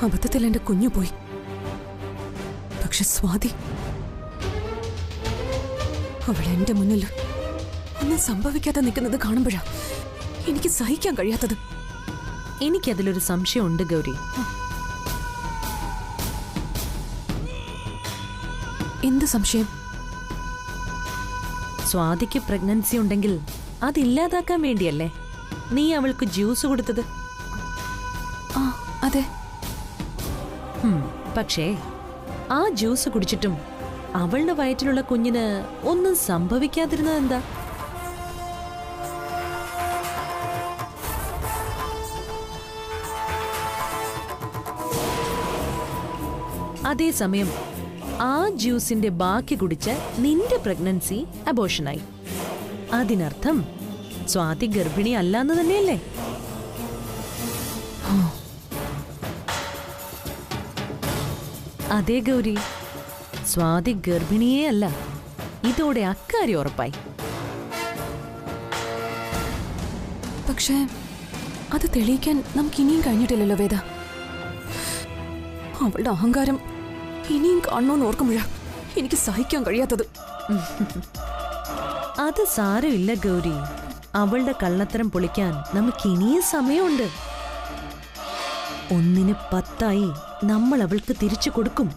അബദ്ധത്തിൽ എന്റെ കുഞ്ഞു പോയി. പക്ഷെ സ്വാതി, അവൾ എന്റെ മുന്നിൽ ഒന്നും സംഭവിക്കാതെ നിൽക്കുന്നത് കാണുമ്പോഴാ എനിക്ക് സഹിക്കാൻ കഴിയാത്തത്. എനിക്കതിലൊരു സംശയമുണ്ട് ഗൗരി. എന്ത് സംശയം? സ്വാതിക്ക് പ്രഗ്നൻസി ഉണ്ടെങ്കിൽ അതില്ലാതാക്കാൻ വേണ്ടിയല്ലേ നീ അവൾക്ക് ജ്യൂസ് കൊടുത്തത്? ആ അതെ. പക്ഷേ ആ ജ്യൂസ് കുടിച്ചിട്ടും അവളുടെ വയറ്റിലുള്ള കുഞ്ഞിന് ഒന്നും സംഭവിക്കാതിരുന്നത് എന്താ? അതേസമയം ആ ജ്യൂസിന്റെ ബാക്കി കുടിച്ച് നിന്റെ പ്രഗ്നൻസി അബോർഷനായി. അതിനർത്ഥം സ്വാതി ഗർഭിണി അല്ലാന്ന് തന്നെയല്ലേ? അതെ ഗൗരി, സ്വാതി ഗർഭിണിയേ അല്ല. ഇതോടെ അക്കാര്യം ഉറപ്പായി. പക്ഷേ അത് തെളിയിക്കാൻ നമുക്ക് ഇനിയും കഴിഞ്ഞിട്ടില്ലല്ലോ വേദ. അവളുടെ അഹങ്കാരം ഇനിയും കാണണമെന്ന് ഓർക്കുമ്പോഴാ എനിക്ക് സഹിക്കാൻ കഴിയാത്തത്. അത് സാരമില്ല ഗൗരി, അവളുടെ കള്ളത്തരം പൊളിക്കാൻ നമുക്ക് ഇനിയും സമയമുണ്ട്. 1ന് 10 നമ്മൾ അവൾക്ക് തിരിച്ചു കൊടുക്കും.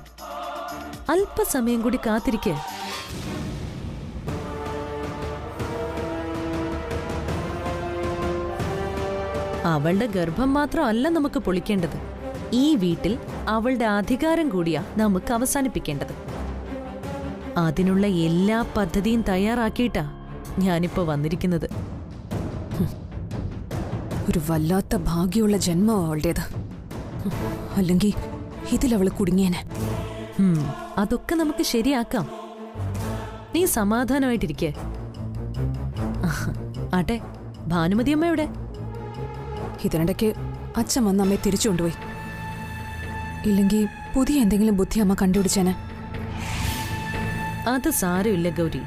അല്പസമയം കൂടി കാത്തിരിക്ക്. അവളുടെ ഗർഭം മാത്രമല്ല നമുക്ക് പൊളിക്കേണ്ടത്, ഈ വീട്ടിൽ അവളുടെ അധികാരം കൂടിയാ നമുക്ക് അവസാനിപ്പിക്കേണ്ടത്. അതിനുള്ള എല്ലാ പദ്ധതിയും തയ്യാറാക്കിയിട്ടാ ഞാനിപ്പോ വന്നിരിക്കുന്നത്. ഒരു വല്ലാത്ത ഭാഗ്യമുള്ള ജന്മം അവളുടേത്. അല്ലെങ്കിൽ ഇതിലവള് കുടുങ്ങിയേനെ. അതൊക്കെ നമുക്ക് ശരിയാക്കാം. നീ സമാധാനമായിട്ടിരിക്കേ. ആട്ടെ, ഭാനുമതിയമ്മ എവിടെ? ഇതിനിടയ്ക്ക് അച്ഛൻ വന്ന് അമ്മയെ തിരിച്ചു കൊണ്ടുപോയി. ഇല്ലെങ്കിൽ പുതിയ എന്തെങ്കിലും ബുദ്ധി അമ്മ കണ്ടുപിടിച്ചേനെ. അത് സാരമില്ല ഗൗരി,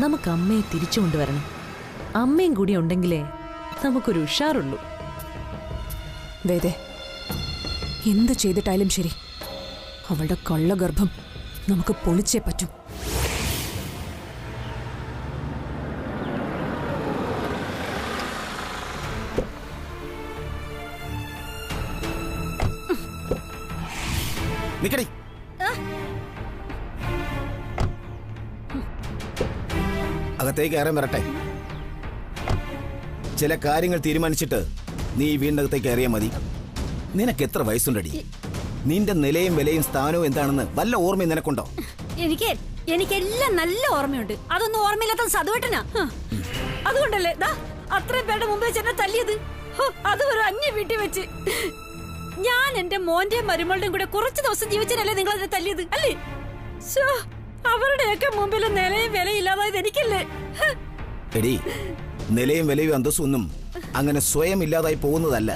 നമുക്ക് അമ്മയെ തിരിച്ചു കൊണ്ടുവരണം. അമ്മയും കൂടി ഉണ്ടെങ്കിലേ നമുക്കൊരു ഉഷാറുള്ളൂ. വേദേ, എന്ത് ചെയ്തിട്ടായാലും ശരി അവളുടെ കള്ളഗർഭം നമുക്ക് പൊളിച്ചേ പറ്റൂ. നിക്കടി. അകത്തേക്ക് കയറാൻ വരട്ടെ. ചില കാര്യങ്ങൾ തീരുമാനിച്ചിട്ട് നീ വീടിനകത്തേക്ക് കയറിയാൽ മതി. നിനക്ക് എത്ര വയസ്സുണ്ടടി? നിന്റെ നിലയും വിലയും സ്ഥാനവും എന്താണെന്ന് വല്ല ഓർമ്മയും നിനക്കുണ്ടോ? എനിക്കെല്ലാം നല്ല ഓർമ്മയുണ്ട്. അതൊന്നും ഓർമ്മയില്ലാത്ത സതുവേട്ടനാ. അതുകൊണ്ടല്ലേ അത്രയും പേരുടെ മുമ്പ് വെച്ച് എന്നെ തല്ലിയത്. അത് ഒരു അന്യ വീട്ടിൽ വെച്ച്. ഞാൻ എന്റെ മോന്റെയും മരുമകളുടെയും കൂടെ കുറച്ച് ദിവസം ജീവിച്ചല്ലേ നിങ്ങൾ അതിനെ തല്ലിയത് അല്ലേ? അവരുടെയൊക്കെ മുമ്പിൽ നിലയും വിലയും ഇല്ലാതായത് എനിക്കല്ലേ? എടി, നിലയും വിലയും അന്തസ്സൊന്നും അങ്ങനെ സ്വയം ഇല്ലാതായി പോകുന്നതല്ല.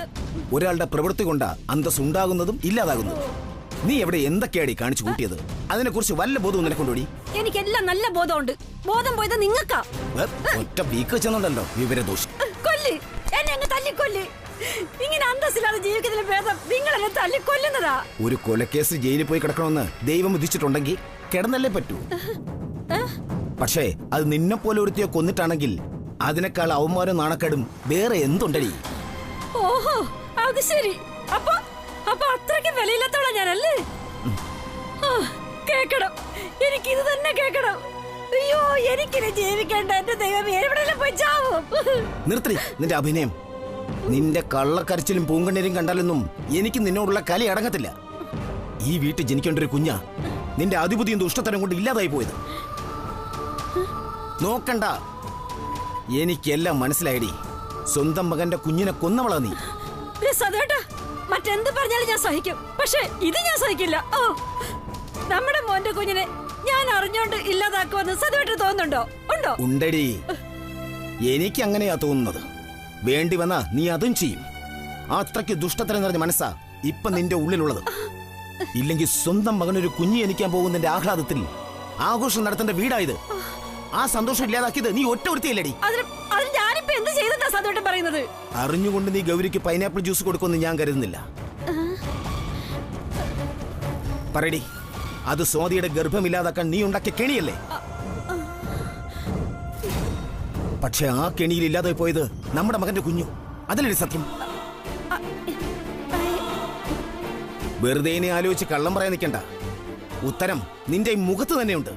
ഒരാളുടെ പ്രവൃത്തി കൊണ്ടാ അന്തസ് ഉണ്ടാകുന്നതും ഇല്ലാതാകുന്നതും. നീ എവിടെ എന്തൊക്കെയാടി കാണിച്ചു കൂട്ടിയത്? അതിനെക്കുറിച്ച് വല്ല ബോധവും നിനക്കൊണ്ടോടി? എനിക്കെല്ലാം നല്ല ബോധമുണ്ട്. ബോധം പോയത് നിങ്ങൾക്കാ. ഒറ്റ വീക്ക് വെച്ചെന്നുണ്ടല്ലോ വിവരദോഷി. കൊല്ല്, എന്നെ അങ്ങ് തല്ലിക്കൊല്ല്. ഇങ്ങനെ അന്തസ്സില്ലാതെ ജീവിക്കുന്നതിന് ഭേദം നിങ്ങൾ എന്നെ തല്ലിക്കൊല്ലുന്നതാ. ഒരു കൊലക്കേസ് ജയിലിൽ പോയി കിടക്കണമെന്ന് ദൈവം വിധിച്ചിട്ടുണ്ടെങ്കിൽ കിടന്നല്ലേ പറ്റൂ. പക്ഷേ അത് നിന്നെ പോലെ ഒരുത്തിയെ കൊന്നിട്ടാണെങ്കിൽ അതിനേക്കാൾ അവമാനം നാണക്കേടും വേറെ എന്തുണ്ടടി? ഓഹോ, അത് ശരി. അപ്പൊ അത്രയ്ക്ക് വിലയില്ലാത്തവളാ ഞാനല്ലേ? കേക്കണം, എനിക്കിത് തന്നെ കേക്കണം. അയ്യോ, എനിക്കിനെ ജീവിക്കേണ്ട എന്റെ ദൈവം എവിടെയെല്ലാം പോയി ചാവും. നിർത്തി നിന്റെ അഭിനയം. നിന്റെ കള്ളക്കരച്ചിലും പൂങ്കണ്ണീരും കണ്ടാലൊന്നും എനിക്ക് നിന്നോടുള്ള കലി അടങ്ങത്തില്ല. ഈ വീട്ടിൽ ജനിക്കേണ്ട ഒരു കുഞ്ഞാ നിന്റെ അതിബുദ്ധിയും ദുഷ്ടത്തരം കൊണ്ട് ഇല്ലാതായി പോയത്. നോക്കണ്ട, എനിക്കെല്ലാം മനസ്സിലായടി. സ്വന്തം മകന്റെ കുഞ്ഞിനെ കൊന്നവളാ നീ. മറ്റെന്ത് പറഞ്ഞാലും ഞാൻ സഹിക്കും, പക്ഷെ ഇത് ഞാൻ സഹിക്കില്ല. നമ്മുടെ മോന്റെ കുഞ്ഞിനെ ഞാൻ അറിഞ്ഞോണ്ട് ഇല്ലാതാക്കുമെന്ന് സതുവായിട്ട് തോന്നുന്നുണ്ടോ? ഉണ്ടോ? ഉണ്ടടി, എനിക്ക് അങ്ങനെയാ തോന്നുന്നത്. വേണ്ടി വന്നാ നീ അതും ചെയ്യും. അത്രയ്ക്ക് ദുഷ്ടത്തരം നിറഞ്ഞ മനസ്സാ ഇപ്പൊ നിന്റെ ഉള്ളിലുള്ളത്. ഇല്ലെങ്കിൽ സ്വന്തം മകനൊരു കുഞ്ഞ് ജനിക്കാൻ പോകുന്നതിന്റെ ആഹ്ലാദത്തിൽ ആഘോഷം നടത്തേണ്ട വീടായത്. ആ സന്തോഷം ഇല്ലാതാക്കിയത് നീ ഒറ്റ ഒരുത്തിയല്ലേടി? ഞാനിപ്പോ എന്ത് ചെയ്തിട്ടാ സതുവേട്ടൻ പറയുന്നത്? അറിഞ്ഞുകൊണ്ട് നീ ഗൗരിക്ക് പൈനാപ്പിൾ ജ്യൂസ് കൊടുക്കുമെന്ന് ഞാൻ കരുതുന്നില്ല. പറയടി, അത് സ്വാതിയുടെ ഗർഭമില്ലാതാക്കാൻ നീ ഉണ്ടാക്കിയ കെണിയല്ലേ? പക്ഷെ ആ കെണിയിൽ ഇല്ലാതെ പോയത് നമ്മുടെ മകന്റെ കുഞ്ഞു. അതല്ലേ സത്യം? വെറുതെ ഇനി ആലോചിച്ച് കള്ളം പറയാൻ നിൽക്കണ്ട. ഉത്തരം നിന്റെ മുഖത്ത് തന്നെയുണ്ട്.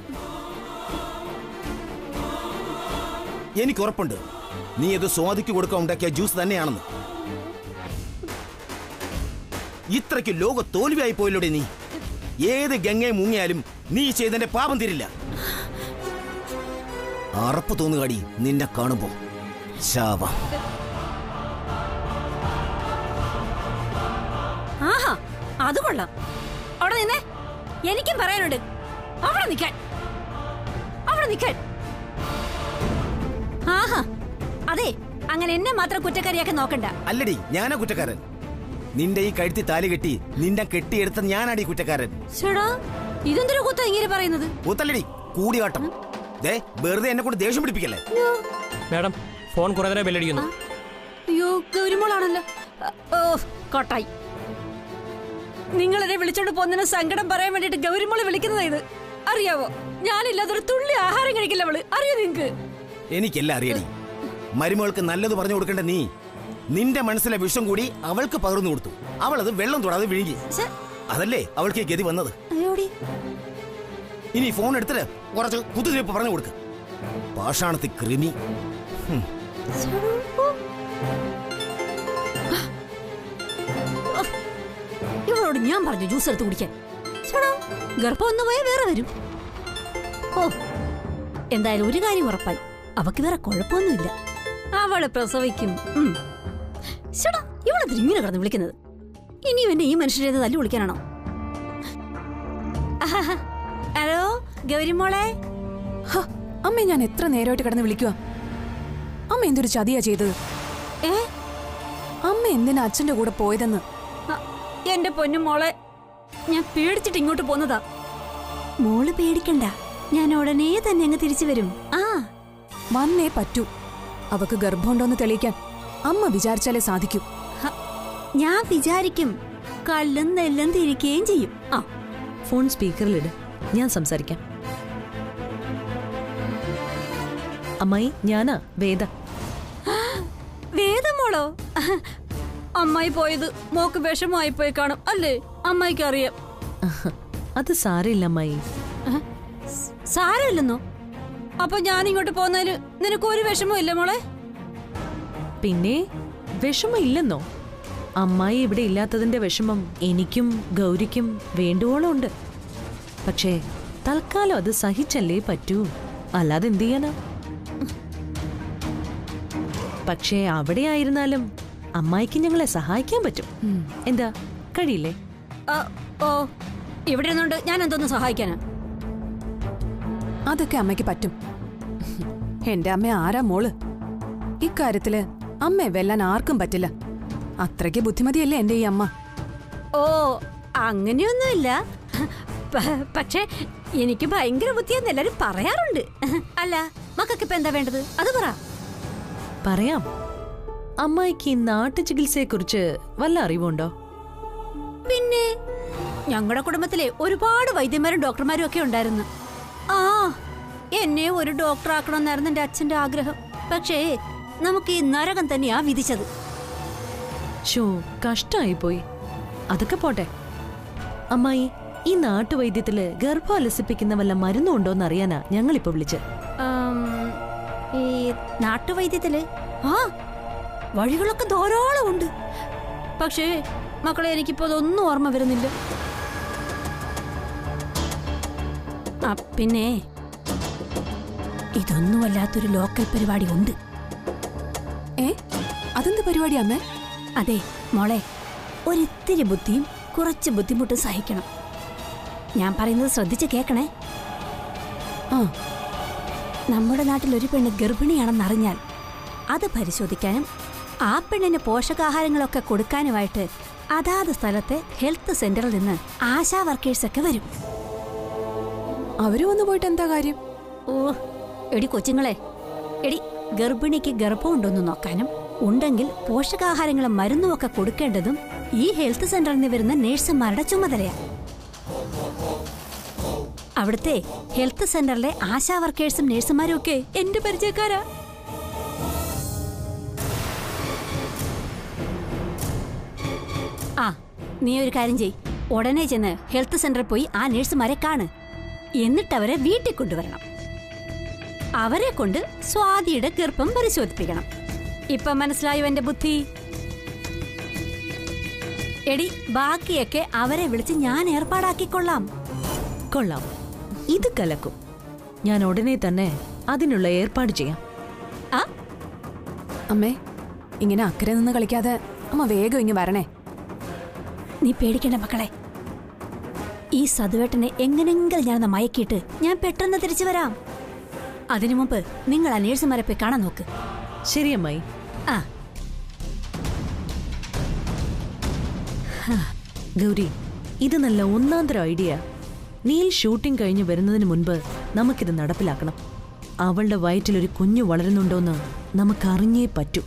എനിക്ക് ഉറപ്പുണ്ട് നീ ഇത് സ്വാതിക്ക് കൊടുക്കാൻ ഉണ്ടാക്കിയ ജ്യൂസ് തന്നെയാണെന്ന്. ഇത്രയ്ക്ക് ലോക തോൽവിയായി പോയില്ലോടെ നീ. ഏത് ഗംഗയെ മുങ്ങിയാലും നീ ചെയ്തതിന്റെ പാപം തീരില്ല. അറപ്പ് തോന്നുകാടി നിന്നെ കാണുമ്പോ. ശാപം. ആഹാ, അത് കൊള്ളാം. അവിടെ നിന്നേ, എനിക്കും പറയാനുണ്ട്. അവിടെ നിൽക്കാൻ. ആഹാ, അതെ, അങ്ങനെ എന്നെ മാത്രം കുറ്റക്കാരിയാക്കി നോക്കണ്ട. അല്ലടി, ഞാനാ കുറ്റക്കാരൻ. നിന്റെ ഈ കഴുത്തി താലി കെട്ടി നിന്നെ കെട്ടിയെടുത്ത ഞാനാടി കുറ്റക്കാരൻ. ഇതെന്തൊരു കുത്ത ഇങ്ങനെ പറയുന്നത്? കൂത്തല്ലടി, കൂടിയാട്ടം. ദേ, വെറുതെ എന്നെ കൊണ്ട് ദേഷ്യം പിടിപ്പിക്കല്ലേ. മാഡം, ഫോൺ കുറെ നേരം ബെല്ലടിക്കുന്നു. അയ്യോ, ഗൗരിമോളാണല്ലോ. ഓ, കോട്ടായി. നിങ്ങളെന്നെ വിളിച്ചോണ്ട് പോകുന്നതിന് സങ്കടം പറയാൻ വേണ്ടിട്ട് ഗൗരിമോളെ വിളിക്കുന്നതാ ഇത്. അറിയാവോ, ഞാനില്ലാതൊരു തുള്ളി ആഹാരം കഴിക്കില്ല അവള്. അറിയോ നിങ്ങക്ക്? എനിക്കെല്ലാം അറിയടി. മരുമകൾക്ക് നല്ലത് പറഞ്ഞു കൊടുക്കേണ്ട നീ നിന്റെ മനസ്സിലെ വിഷം കൂടി അവൾക്ക് പകർന്നു കൊടുത്തു. അവൾ അത് വെള്ളം തൊടാതെ വിഴുങ്ങി. അതല്ലേ അവൾക്ക് ഗതി വന്നത്. ഇനി ഫോൺ എടുത്തിട്ട് കുറച്ച് കുത്തുതിരിപ്പ് പറഞ്ഞു കൊടുക്ക. പാഷാണത്തി കൃമി. ഇവളോട് ഞാൻ പറഞ്ഞു ജ്യൂസ് എടുത്ത് കുടിക്കാൻ. ഗർഭം ഒന്ന് പോയാൽ വേറെ വരും. ഓ, എന്തായാലും ഒരു കാര്യം ഉറപ്പായി, അവക്ക് വേറെ കുഴപ്പമൊന്നുമില്ല. അവള് പ്രസവിക്കും. ഇവളെ ഇങ്ങനെ കിടന്ന് വിളിക്കുന്നത്. ഇനിയും എന്നെ ഈ മനുഷ്യരെ തല്ലി വിളിക്കാനാണോ? ഹലോ ഗൗരിമോളെ. അമ്മ, ഞാൻ എത്ര നേരമായിട്ട് കിടന്ന് വിളിക്കുക. അമ്മ എന്തൊരു ചതിയാ ചെയ്തത്? അമ്മ എന്തിനാ അച്ഛന്റെ കൂടെ പോയതെന്ന്? എന്റെ പൊന്നു മോളെ, ഞാൻ പേടിച്ചിട്ട് ഇങ്ങോട്ട് പോന്നതാ. മോള് പേടിക്കണ്ട, ഞാൻ ഉടനെ തന്നെ അങ്ങ് തിരിച്ചു വരും. വന്നേ പറ്റൂ. അവക്ക് ഗർഭമുണ്ടോന്ന് തെളിയിക്കാൻ അമ്മ വിചാരിച്ചാലേ സാധിക്കൂ. ഞാൻ വിചാരിക്കും, കള്ളും നെല്ലും തിരിക്കുകയും ചെയ്യും. ഫോൺ സ്പീക്കറിലിട്, ഞാൻ സംസാരിക്കാം. അമ്മായി, ഞാനാ വേദ. വേദമോളോ? അമ്മായി പോയത് മോക്ക് വിഷമമായി പോയി കാണും അല്ലേ? അമ്മായിക്ക് അറിയാം. അത് സാരമില്ല അമ്മായി. സാരമില്ലെന്നോ? അപ്പൊ ഞാൻ ഇങ്ങോട്ട് പോന്നതിന് നിനക്ക് ഒരു വിഷമവും ഇല്ല മോളെ? പിന്നെ വിഷമം ഇല്ലെന്നോ? അമ്മായി ഇവിടെ ഇല്ലാത്തതിന്റെ വിഷമം എനിക്കും ഗൗരിക്കും വേണ്ടുവോളം ഉണ്ട്. പക്ഷേ തൽക്കാലം അത് സഹിച്ചല്ലേ പറ്റൂ, അല്ലാതെ എന്ത് ചെയ്യാനാ? പക്ഷേ അവിടെ ആയിരുന്നാലും അമ്മായിക്ക് ഞങ്ങളെ സഹായിക്കാൻ പറ്റും. എന്താ, കഴിയില്ലേ? ഓ, ഇവിടെ ഇരുന്നോണ്ട് ഞാൻ എന്തോന്ന് സഹായിക്കാനാ? അതൊക്കെ അമ്മയ്ക്ക് പറ്റും. എന്റെ അമ്മ ആരാ മോള്? ഇക്കാര്യത്തില് അമ്മയെ വെല്ലാൻ ആർക്കും പറ്റില്ല. അത്രയ്ക്ക് ബുദ്ധിമതിയല്ലേ എന്റെ ഈ അമ്മ. ഓ, അങ്ങനെയൊന്നുമില്ല. പക്ഷെ എനിക്ക് ഭയങ്കര ബുദ്ധിയെന്ന് എല്ലാരും പറയാറുണ്ട്. അല്ല, മക്കൾക്ക് ഇപ്പൊ എന്താ വേണ്ടത് അത് പറ. പറയാം. അമ്മായിക്ക് നാട്ടു ചികിത്സയെ കുറിച്ച് വല്ല അറിവുണ്ടോ? പിന്നെ ഞങ്ങളുടെ കുടുംബത്തിലെ ഒരുപാട് വൈദ്യന്മാരും ഡോക്ടർമാരും ഒക്കെ ഉണ്ടായിരുന്നു. എന്നെ ഒരു ഡോക്ടർ ആക്കണമെന്നായിരുന്നു എന്റെ അച്ഛന്റെ ആഗ്രഹം. പക്ഷേ നമുക്ക് ഈ നരകം തന്നെയാ വിധിച്ചത്. ഷോ, കഷ്ടായി പോയി. അതൊക്കെ പോട്ടെ അമ്മായി, ഈ നാട്ടുവൈദ്യത്തില് ഗർഭം അലസിപ്പിക്കുന്ന വല്ല മരുന്നുണ്ടോന്ന് അറിയാനാ ഞങ്ങളിപ്പോ വിളിച്ച്. ഈ നാട്ടുവൈദ്യത്തില് വഴികളൊക്കെ ധാരാളം ഉണ്ട്. പക്ഷേ മക്കളെ, എനിക്കിപ്പോ അതൊന്നും ഓർമ്മ വരുന്നില്ല. പിന്നെ ഇതൊന്നും വല്ലാത്തൊരു ലോക്കൽ പരിപാടി ഉണ്ട്. അതെന്ത് പരിപാടി അമ്മേ? അതെ മോളെ, ഒരിത്തിരി ബുദ്ധിയും കുറച്ച് ബുദ്ധിമുട്ടും സഹിക്കണം. ഞാൻ പറയുന്നത് ശ്രദ്ധിച്ച് കേക്കണേ. നമ്മുടെ നാട്ടിൽ ഒരു പെണ്ണ് ഗർഭിണിയാണെന്നറിഞ്ഞാൽ അത് പരിശോധിക്കാനും ആ പെണ്ണിന് പോഷകാഹാരങ്ങളൊക്കെ കൊടുക്കാനുമായിട്ട് അതാത് സ്ഥലത്തെ ഹെൽത്ത് സെന്ററിൽ നിന്ന് ആശാ വർക്കേഴ്സൊക്കെ വരും. അവര് വന്നു പോയിട്ട് എന്താ കാര്യം? ഓ എടി കൊച്ചുങ്ങളെ, എടി ഗർഭിണിക്ക് ഗർഭമുണ്ടോന്ന് നോക്കാനും ഉണ്ടെങ്കിൽ പോഷകാഹാരങ്ങളും മരുന്നും ഒക്കെ കൊടുക്കേണ്ടതും ഈ ഹെൽത്ത് സെന്ററിൽ നിന്ന് വരുന്ന നേഴ്സുമാരുടെ ചുമതലയാണ്. അവിടുത്തെ ഹെൽത്ത് സെന്ററിലെ ആശാ വർക്കേഴ്സും നേഴ്സുമാരും ഒക്കെ എന്റെ പരിചയക്കാരാ. ആ, നീ ഒരു കാര്യം ചെയ്, ഉടനെ ചെന്ന് ഹെൽത്ത് സെന്ററിൽ പോയി ആ നേഴ്സുമാരെ കാണ്. എന്നിട്ട് അവരെ വീട്ടിൽ കൊണ്ടുവരണം. അവരെ കൊണ്ട് സ്വാതിയുടെ ഗർഭം പരിശോധിപ്പിക്കണം. ഇപ്പൊ മനസ്സിലായോ എന്റെ ബുദ്ധി? എടി, ബാക്കിയൊക്കെ അവരെ വിളിച്ച് ഞാൻ ഏർപ്പാടാക്കിക്കൊള്ളാം. കൊള്ളാം, ഇത് കലക്കും. ഞാൻ ഉടനെ തന്നെ അതിനുള്ള ഏർപ്പാട് ചെയ്യാം. ആ, അമ്മേ, ഇങ്ങനെ അക്കരെ നിന്ന് കളിക്കാതെ അമ്മ വേഗം ഇങ്ങ് വരണേ. നീ പേടിക്കണ്ട മക്കളെ. ഈ സതുവേട്ടനെ എങ്ങനെങ്കിലും ഞാനൊന്ന് മയക്കിയിട്ട് ഞാൻ പെട്ടെന്ന് തിരിച്ചു വരാം. അതിനു മുമ്പ് നിങ്ങൾ ആ നേഴ്സുമാരെ പോയി കാണാൻ നോക്ക്. ശരി അമ്മായി. ആ ഗൗരി, ഇത് നല്ല ഒന്നാന്തര ഐഡിയ. നീൽ ഷൂട്ടിംഗ് കഴിഞ്ഞ് വരുന്നതിന് മുൻപ് നമുക്കിത് നടപ്പിലാക്കണം. അവളുടെ വയറ്റിലൊരു കുഞ്ഞു വളരുന്നുണ്ടോന്ന് നമുക്കറിഞ്ഞേ പറ്റൂ.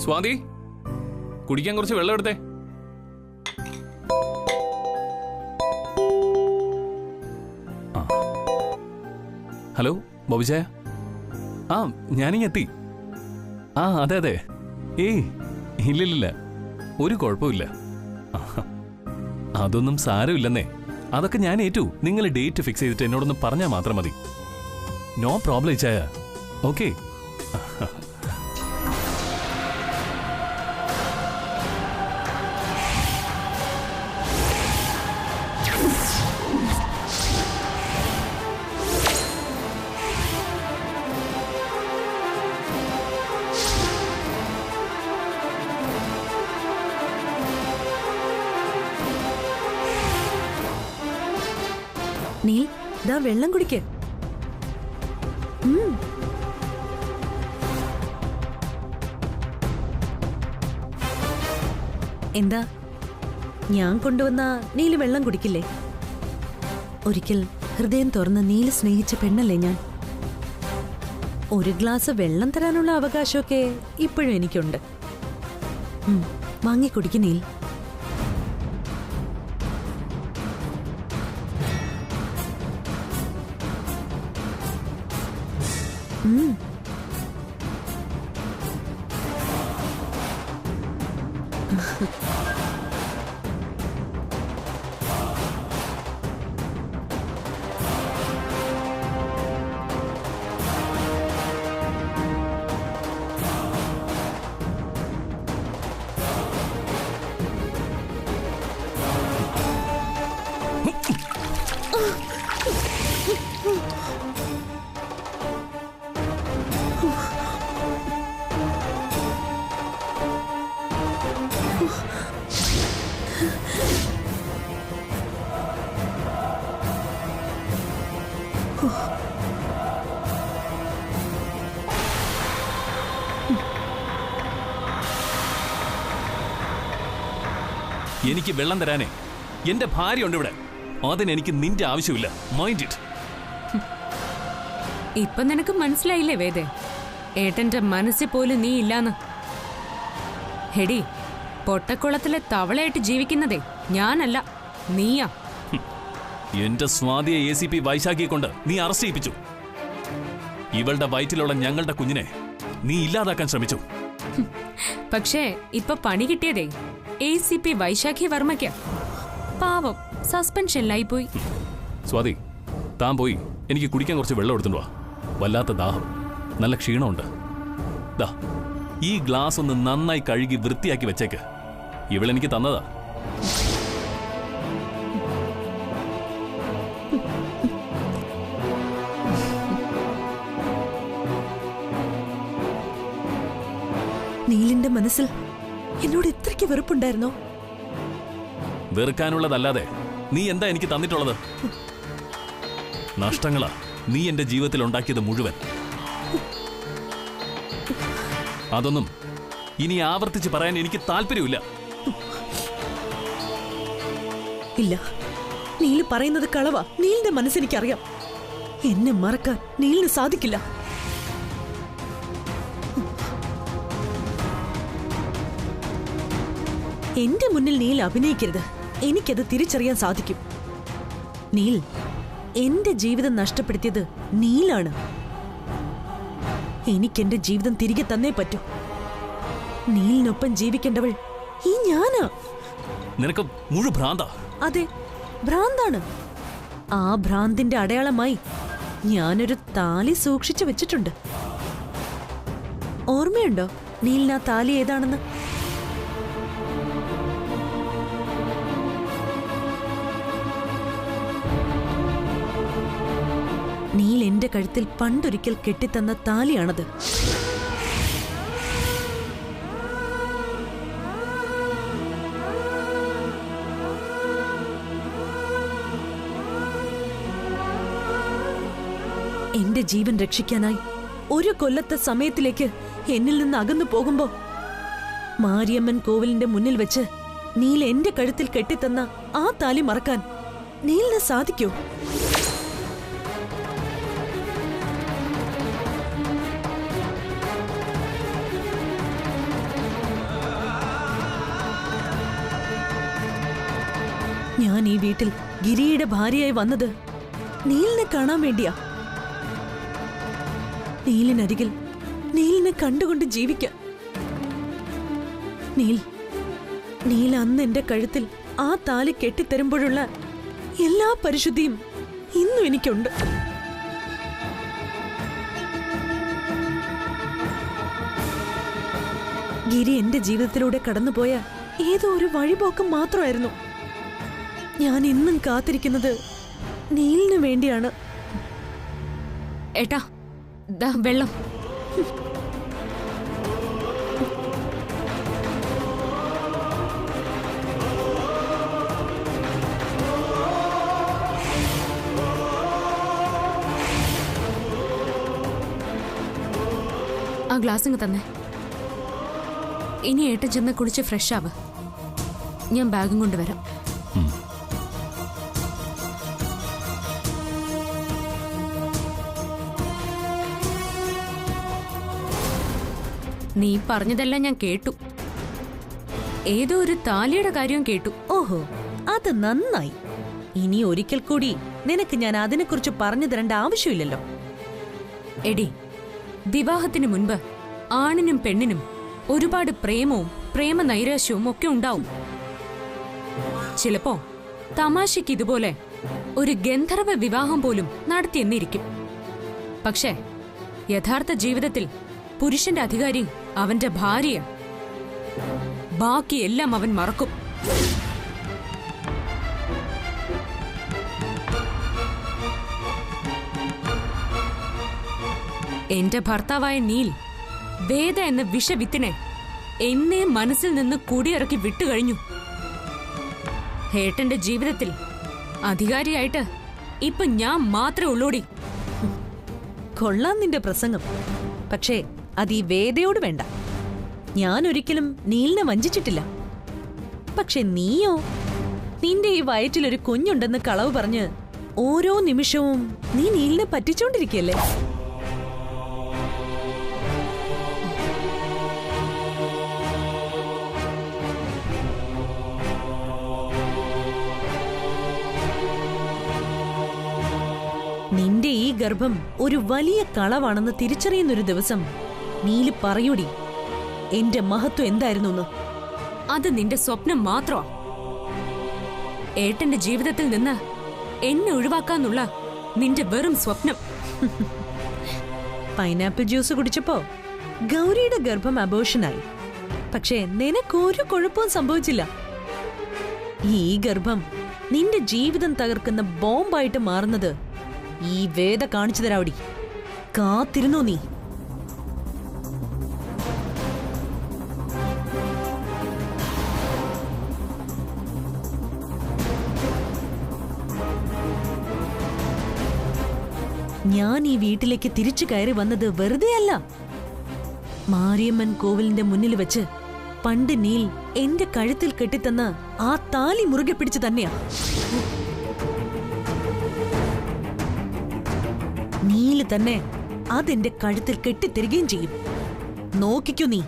സ്വാതി, കുടിക്കാൻ കുറച്ച് വെള്ളം എടുത്തേ. ഹലോ ബോബിച്ചായ. ആ, ഞാനിങ്ങെത്തി. ആ, അതെ അതെ. ഏയ്, ഇല്ലില്ല, ഒരു കുഴപ്പമില്ല. അതൊന്നും സാരമില്ലെന്നേ. അതൊക്കെ ഞാൻ ഏറ്റു. നിങ്ങൾ ഡേറ്റ് ഫിക്സ് ചെയ്തിട്ട് എന്നോടൊന്ന് പറഞ്ഞാൽ മാത്രം മതി. നോ പ്രോബ്ലം ചായ. ഓക്കെ. നീൽ, ദാ വെള്ളം കുടിക്ക്. എന്താ, ഞാൻ കൊണ്ടുവന്ന നീല് വെള്ളം കുടിക്കില്ലേ? ഒരിക്കൽ ഹൃദയം തുറന്ന് നീല് സ്നേഹിച്ച പെണ്ണല്ലേ ഞാൻ. ഒരു ഗ്ലാസ് വെള്ളം തരാനുള്ള അവകാശമൊക്കെ ഇപ്പോഴും എനിക്കുണ്ട്. വാങ്ങി കുടിക്ക് നീൽ. എനിക്ക് വെള്ളം തരാനേ എന്റെ ഭാര്യ ഉണ്ട് ഇവിടെ. അതിനെനിക്ക് നിന്റെ ആവശ്യമില്ല. Mind it. ഇപ്പൊ നിനക്ക് മനസ്സിലായില്ലേ വേദേ, ഏട്ടന്റെ മനസ്സിൽ പോലും നീ ഇല്ലാന്ന്. ഹെടി, പൊട്ടക്കുളത്തിലെ തവളയായിട്ട് ജീവിക്കുന്നതേ ഞാനല്ല, നീയാ. എന്റെ സ്വാതിയെ ACP വൈശാഖിയെ കൊണ്ട് നീ അറസ്റ്റ് ചെയ്യിപ്പിച്ചു. ഇവളുടെ വയറ്റിലുള്ള ഞങ്ങളുടെ കുഞ്ഞിനെ നീ ഇല്ലാതാക്കാൻ ശ്രമിച്ചു. പക്ഷേ ഇപ്പൊ പണി കിട്ടിയതേ ACP വൈശാഖി വർമ്മയ്ക്ക്. പാവം, സസ്പെൻഷനിലായി പോയി. സ്വാതി, താൻ പോയി എനിക്ക് കുടിക്കാൻ കുറച്ച് വെള്ളം എടുത്തുണ്ടോ. വല്ലാത്ത ദാഹം, നല്ല ക്ഷീണമുണ്ട്. ദാ, ഈ ഗ്ലാസ് ഒന്ന് നന്നായി കഴുകി വൃത്തിയാക്കി വെച്ചേക്ക്. ഇവളെനിക്ക് തന്നതാ. നീലിന്റെ മനസ്സിൽ എന്നോട് ഇത്രയ്ക്ക് വെറുപ്പുണ്ടായിരുന്നോ? വെറുക്കാനുള്ളതല്ലാതെ നീ എന്താ എനിക്ക് തന്നിട്ടുള്ളത്? നഷ്ടങ്ങളാ നീ എന്റെ ജീവിതത്തിൽ ഉണ്ടാക്കിയത് മുഴുവൻ. അതൊന്നും ഇനി ആവർത്തിച്ച് പറയാൻ എനിക്ക് താല്പര്യമില്ല. ഇല്ല, നീല് പറയുന്നത് കളവാ. നീലിന്റെ മനസ്സെനിക്കറിയാം. എന്നെ മറക്കാൻ നീലിന് സാധിക്കില്ല. എന്റെ മുന്നിൽ നീൽ അഭിനയിക്കരുത്. എനിക്കത് തിരിച്ചറിയാൻ സാധിക്കും. നീൽ എന്റെ ജീവിതം നഷ്ടപ്പെടുത്തിയത് നീലാണ്. എനിക്കെന്റെ ജീവിതം തിരികെ തന്നേ പറ്റൂ. നീലിനൊപ്പം ജീവിക്കേണ്ടവൾ ഈ ഞാനാ. നിനക്ക് മുഴു ഭ്രാന്താ. അതെ, ഭ്രാന്താണ്. ആ ഭ്രാന്തിന്റെ അടയാളമായി ഞാനൊരു താലി സൂക്ഷിച്ചു വെച്ചിട്ടുണ്ട്. ഓർമ്മയുണ്ടോ നീലിന് ആ താലി ഏതാണെന്ന്? നീൽ എന്റെ കഴുത്തിൽ പണ്ടൊരിക്കൽ കെട്ടിത്തന്ന താലിയാണത്. എന്റെ ജീവൻ രക്ഷിക്കാനായി ഒരു കൊല്ലത്തെ സമയത്തിലേക്ക് എന്നിൽ നിന്ന് അകന്നു പോകുമ്പോ മാരിയമ്മൻ കോവിലിന്റെ മുന്നിൽ വെച്ച് നീൽ എന്റെ കഴുത്തിൽ കെട്ടിത്തന്ന ആ താലി മറക്കാൻ നീലിന് സാധിക്കോ? ഞാൻ ഈ വീട്ടിൽ ഗിരിയുടെ ഭാര്യയായി വന്നത് നീലിനെ കാണാൻ വേണ്ടിയാ. നീലിനരികിൽ നീലിനെ കണ്ടുകൊണ്ട് ജീവിക്കാൻ. നീൽ അന്ന് എന്റെ കഴുത്തിൽ ആ താലി കെട്ടിത്തരുമ്പോഴുള്ള എല്ലാ പരിശുദ്ധിയും ഇന്നും എനിക്കുണ്ട്. ഗിരി എന്റെ ജീവിതത്തിലൂടെ കടന്നുപോയ ഏതോ ഒരു വഴിപോക്കം മാത്രമായിരുന്നു. ഞാൻ ഇന്നും കാത്തിരിക്കുന്നത് നീലിന് വേണ്ടിയാണ്. ഏട്ടാ, ദാ വെള്ളം. ആ ഗ്ലാസ് ഇങ്ങ് തന്നെ. ഇനി ഏട്ടൻ ചെന്ന് കുളിച്ച് ഫ്രഷ് ആവ്. ഞാൻ ബാഗും കൊണ്ടുവരാം. നീ പറഞ്ഞതെല്ലാം ഞാൻ കേട്ടു. ഏതോ ഒരു താലിയുടെ കാര്യവും കേട്ടു. ഓഹോ, അത് നന്നായി. ഇനി ഒരിക്കൽ കൂടി നിനക്ക് ഞാൻ അതിനെക്കുറിച്ച് പറഞ്ഞു തരേണ്ട ആവശ്യമില്ലല്ലോ. എടി, വിവാഹത്തിന് മുൻപ് ആണിനും പെണ്ണിനും ഒരുപാട് പ്രേമവും പ്രേമ നൈരാശ്യവും ഒക്കെ ഉണ്ടാവും. ചിലപ്പോ തമാശയ്ക്ക് ഇതുപോലെ ഒരു ഗന്ധർവ വിവാഹം പോലും നടത്തിയെന്നിരിക്കും. പക്ഷേ യഥാർത്ഥ ജീവിതത്തിൽ പുരുഷന്റെ അധികാരി അവന്റെ ഭാര്യ. ബാക്കിയെല്ലാം അവൻ മറക്കും. എന്റെ ഭർത്താവായ നീൽ വേദ എന്ന വിഷവിത്തിനെ എന്നെ മനസ്സിൽ നിന്ന് കുടിയിറക്കി വിട്ടുകഴിഞ്ഞു. ഏട്ടന്റെ ജീവിതത്തിൽ അധികാരിയായിട്ട് ഇപ്പൊ ഞാൻ മാത്രമേ ഉള്ളൂടി. കൊള്ളാം നിന്റെ പ്രസംഗം. പക്ഷേ അത് ഈ വേദയോട് വേണ്ട. ഞാൻ ഒരിക്കലും നീലിനെ വഞ്ചിച്ചിട്ടില്ല. പക്ഷെ നീയോ, നിന്റെ ഈ വയറ്റിലൊരു കുഞ്ഞുണ്ടെന്ന് കളവ് പറഞ്ഞ് ഓരോ നിമിഷവും നീ നീലിനെ പറ്റിച്ചോണ്ടിരിക്കല്ലേ? നിന്റെ ഈ ഗർഭം ഒരു വലിയ കളവാണെന്ന് തിരിച്ചറിയുന്നൊരു ദിവസം നീല് പറയൂടി എന്റെ മഹത്വം എന്തായിരുന്നു. അത് നിന്റെ സ്വപ്നം മാത്രമാ. ഏട്ടന്റെ ജീവിതത്തിൽ നിന്ന് എന്നെ ഒഴിവാക്കാന്നുള്ള നിന്റെ വെറും സ്വപ്നം. പൈനാപ്പിൾ ജ്യൂസ് കുടിച്ചപ്പോ ഗൗരിയുടെ ഗർഭം അബോർഷനായി. പക്ഷേ നിനക്കൊരു കുഴപ്പവും സംഭവിച്ചില്ല. ഈ ഗർഭം നിന്റെ ജീവിതം തകർക്കുന്ന ബോംബായിട്ട് മാറുന്നത് ഈ വേദ കാണിച്ചു തരാവടി. കാത്തിരുന്നോ നീ? ഞാൻ ഈ വീട്ടിലേക്ക് തിരിച്ചു കയറി വന്നത് വെറുതെ അല്ല. മാരിയമ്മൻ കോവിലിന്റെ മുന്നിൽ വെച്ച് പണ്ട് നീൽ എന്റെ കഴുത്തിൽ കെട്ടിത്തന്ന ആ താലി മുറുകെ പിടിച്ചു തന്നെയാ. നീല് തന്നെ അതെന്റെ കഴുത്തിൽ കെട്ടിത്തരികയും ചെയ്യും. നോക്കിക്കോ നീ.